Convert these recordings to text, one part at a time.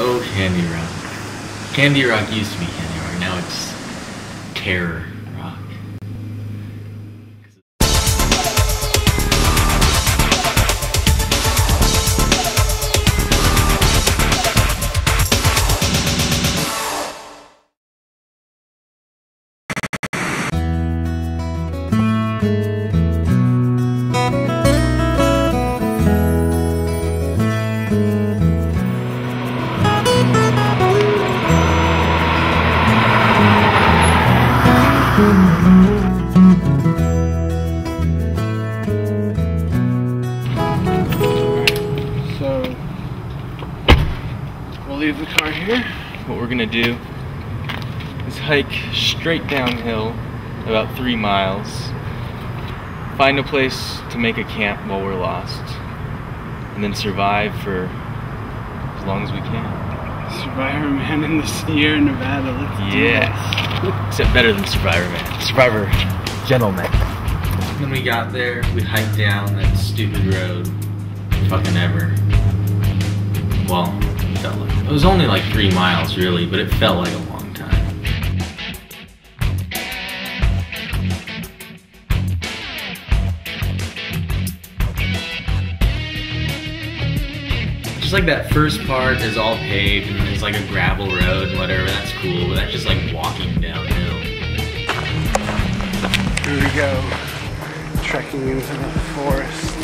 Oh, Candy Rock. Candy Rock used to be Candy Rock, now it's Terror Rock. So we'll leave the car here. What we're gonna do is hike straight downhill about 3 miles, find a place to make a camp while we're lost, and then survive for as long as we can. Survivor Man in the Sierra Nevada. Let's do Yes. Except better than Survivor Man. Survivor Gentleman. When we got there, we hiked down that stupid road. Fucking ever. Well, it felt like it was only like 3 miles really, but it felt like a long time. Just like that first part is all paved and it's like a gravel road and whatever, that's cool, but that's just like walking downhill. Here we go. Trekking into the forest.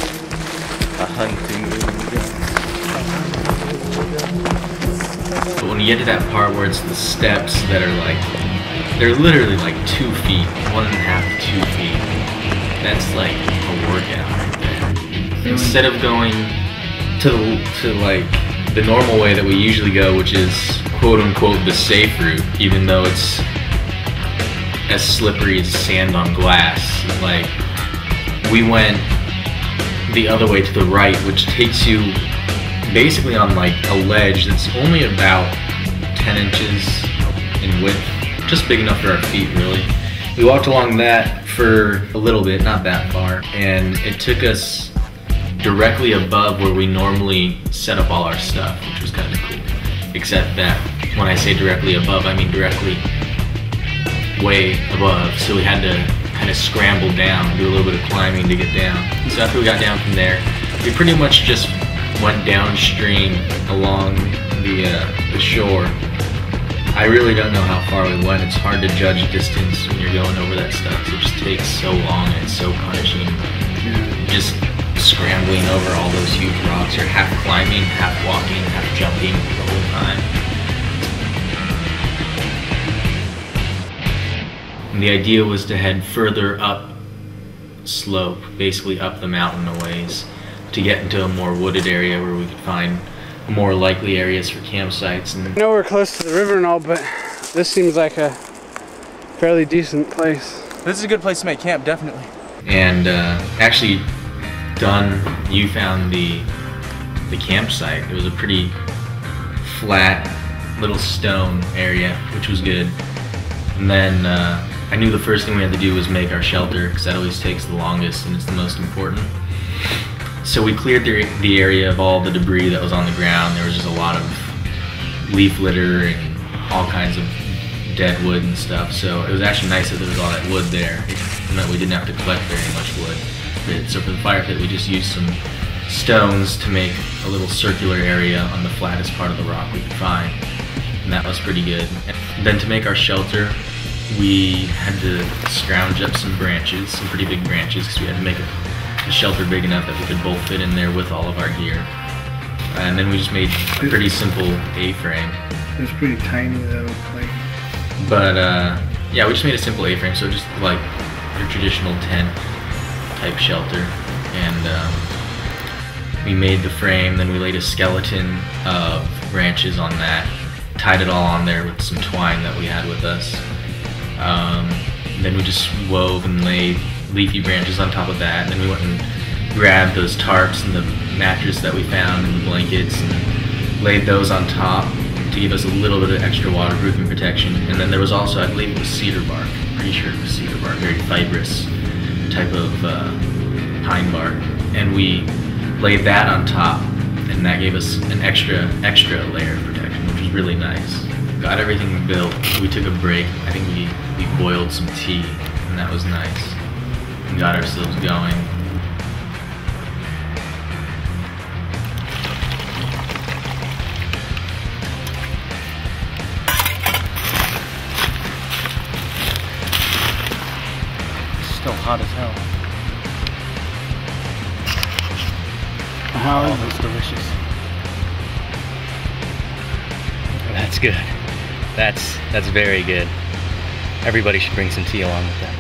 A hunting But when you get to that part where it's the steps that are like, they're literally like 2 feet, 1.5 to 2 feet, that's like a workout right there. Instead of going to like the normal way that we usually go, which is quote unquote the safe route, even though it's as slippery as sand on glass, like we went the other way to the right, which takes you basically on like a ledge that's only about 10 inches in width, just big enough for our feet really. We walked along that for a little bit, not that far, and it took us directly above where we normally set up all our stuff, which was kind of cool. Except that when I say directly above, I mean directly way above, so we had to kind of scramble down, do a little bit of climbing to get down. So after we got down from there, we pretty much just went downstream along the shore. I really don't know how far we went. It's hard to judge distance when you're going over that stuff. It just takes so long and it's so punishing. Just scrambling over all those huge rocks. You're half climbing, half walking, half jumping the whole time. And the idea was to head further up slope, basically up the mountain a ways, to get into a more wooded area where we could find more likely areas for campsites. And I know we're close to the river and all, but this seems like a fairly decent place. This is a good place to make camp, definitely. And actually, Dunne, you found the campsite. It was a pretty flat little stone area, which was good. And then I knew the first thing we had to do was make our shelter, because that always takes the longest and it's the most important. So we cleared the area of all the debris that was on the ground. There was just a lot of leaf litter and all kinds of dead wood and stuff. So it was actually nice that there was all that wood there, and that we didn't have to collect very much wood. So for the fire pit, we just used some stones to make a little circular area on the flattest part of the rock we could find, and that was pretty good. And then to make our shelter, we had to scrounge up some branches, some pretty big branches, because we had to make a shelter big enough that we could both fit in there with all of our gear. And then we just made a pretty simple A-frame. It was pretty tiny though. But yeah, we just made a simple A-frame, so just like your traditional tent type shelter. And we made the frame, then we laid a skeleton of branches on that, tied it all on there with some twine that we had with us. Then we just wove and laid leafy branches on top of that, and then we went and grabbed those tarps and the mattress that we found and the blankets and laid those on top to give us a little bit of extra waterproofing protection. And then there was also, I believe it was cedar bark, I'm pretty sure it was cedar bark, very fibrous type of pine bark, and we laid that on top, and that gave us an extra layer of protection. really nice. Got everything built. We took a break. I think we boiled some tea, and that was nice. We got ourselves going. Still hot as hell. How is It's delicious. That's good. That's very good. Everybody should bring some tea along with that.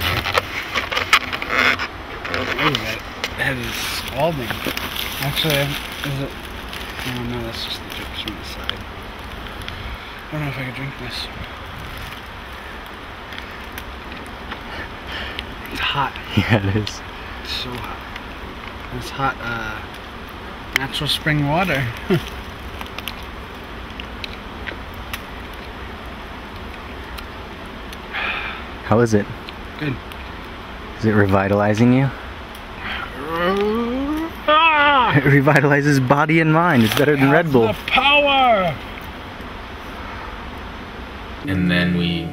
Look at that. That is scalding. Actually, is it? Oh no, that's just the drips from the side. I don't know if I could drink this. It's hot. Yeah, it is. It's so hot. It's hot, natural spring water. How is it? Good. Is it revitalizing you? Ah! It revitalizes body and mind. It's better than Red Bull. The power! And then we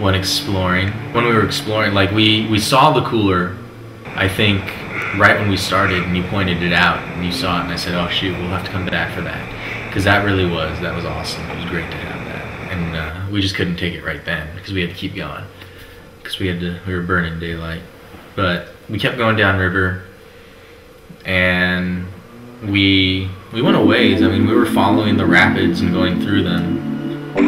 went exploring. When we were exploring, like we saw the cooler, I think, right when we started, and you pointed it out, and you saw it, and I said, oh shoot, we'll have to come back for that. Because that was awesome. It was great to have that. And we just couldn't take it right then, because we had to keep going. Because we were burning daylight. But we kept going downriver, and we went a ways. I mean, we were following the rapids and going through them. We're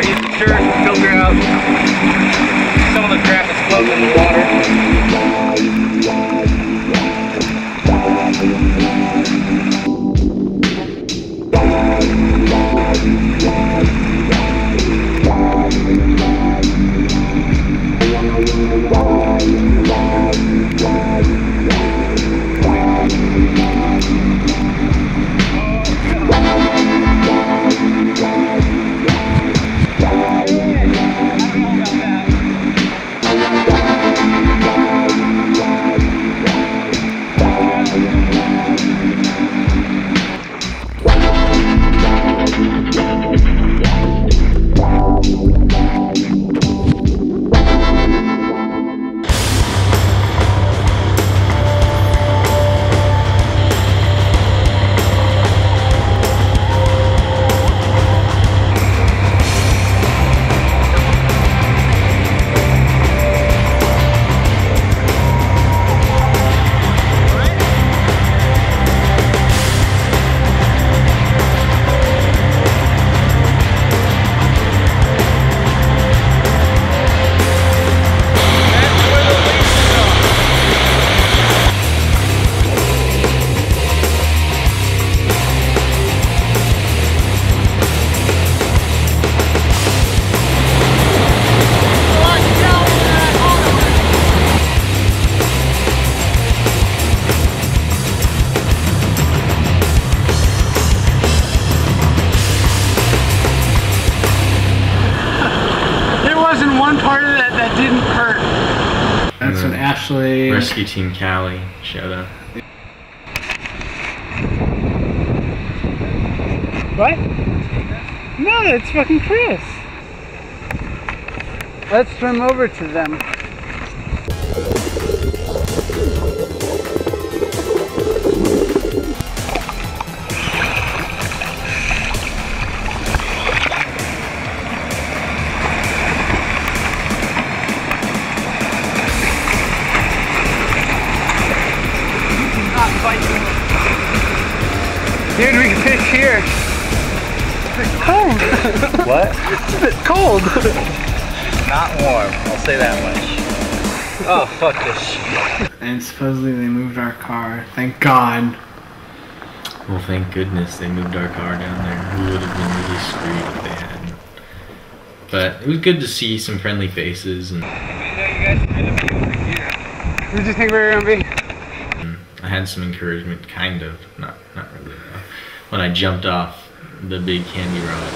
using to filter out some of the crap that's floating in the water. That's what Ashley... Rescue Team Cali, shout out. What? No, it's fucking Chris. Let's swim over to them. Dude, we can fish here. It's cold. What? It's a bit cold. Not warm, I'll say that much. Oh, fuck this shit. And supposedly they moved our car. Thank God. Well, thank goodness they moved our car down there. We would have been really screwed if they hadn't. But it was good to see some friendly faces, and Who did you think we were gonna be? I had some encouragement, kind of, not really though, when I jumped off the big candy rod.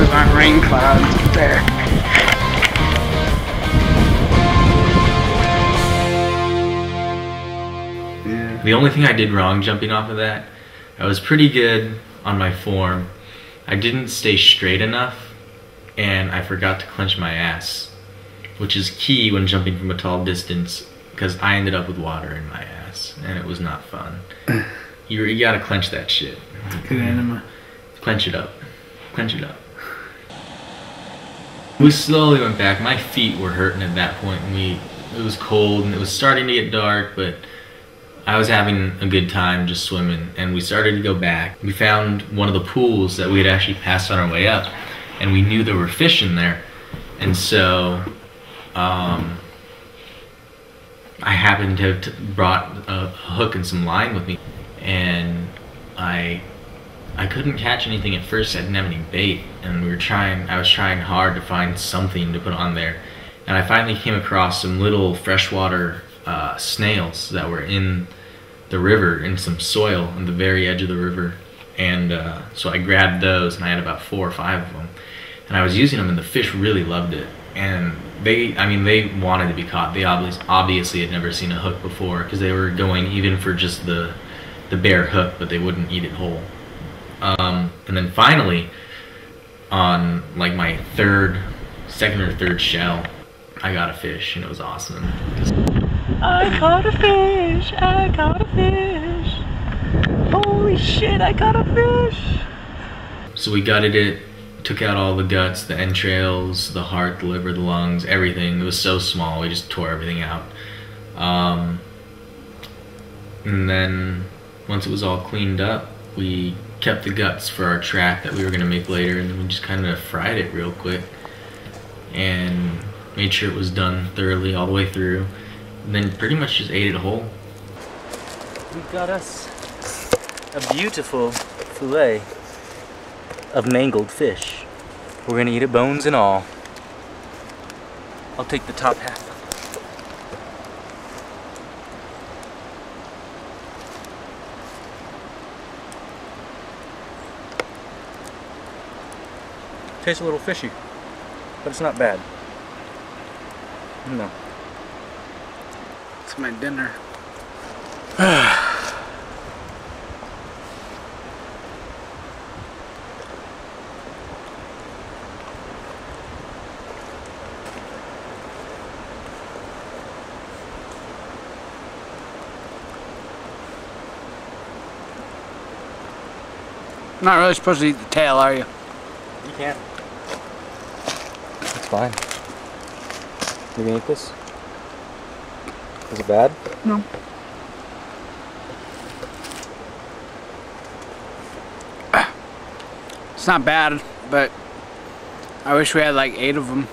those aren't rain clouds up there. Yeah. The only thing I did wrong jumping off of that, I was pretty good on my form. I didn't stay straight enough, and I forgot to clench my ass, which is key when jumping from a tall distance, because I ended up with water in my ass, and it was not fun. You gotta clench that shit. Good enema. Clench it up. Clench it up. We slowly went back. My feet were hurting at that point. It was cold and it was starting to get dark, but I was having a good time just swimming, and we started to go back. We found one of the pools that we had actually passed on our way up, and we knew there were fish in there. And so I happened to have brought a hook and some line with me, and I couldn't catch anything at first. I didn't have any bait, and I was trying hard to find something to put on there, and I finally came across some little freshwater snails that were in the river, in some soil on the very edge of the river. And so I grabbed those, and I had about 4 or 5 of them, and I was using them, and the fish really loved it. And they wanted to be caught. They obviously had never seen a hook before, because they were going even for just the bare hook, but they wouldn't eat it whole. And then finally, on like my second or third shell, I got a fish, and it was awesome. I caught a fish! I caught a fish! Holy shit, I caught a fish! So we gutted it, took out all the guts, the entrails, the heart, the liver, the lungs, everything. It was so small, we just tore everything out. And then once it was all cleaned up, we kept the guts for our track that we were gonna make later, and then we just kind of fried it real quick and made sure it was done thoroughly all the way through, and then pretty much just ate it whole. We got us a beautiful fillet of mangled fish. We're gonna eat it bones and all. I'll take the top half. Tastes a little fishy, but it's not bad. No. It's my dinner. Not really supposed to eat the tail, are you? You can't. It's fine. You gonna eat this? Is it bad? No. It's not bad, but I wish we had like 8 of them.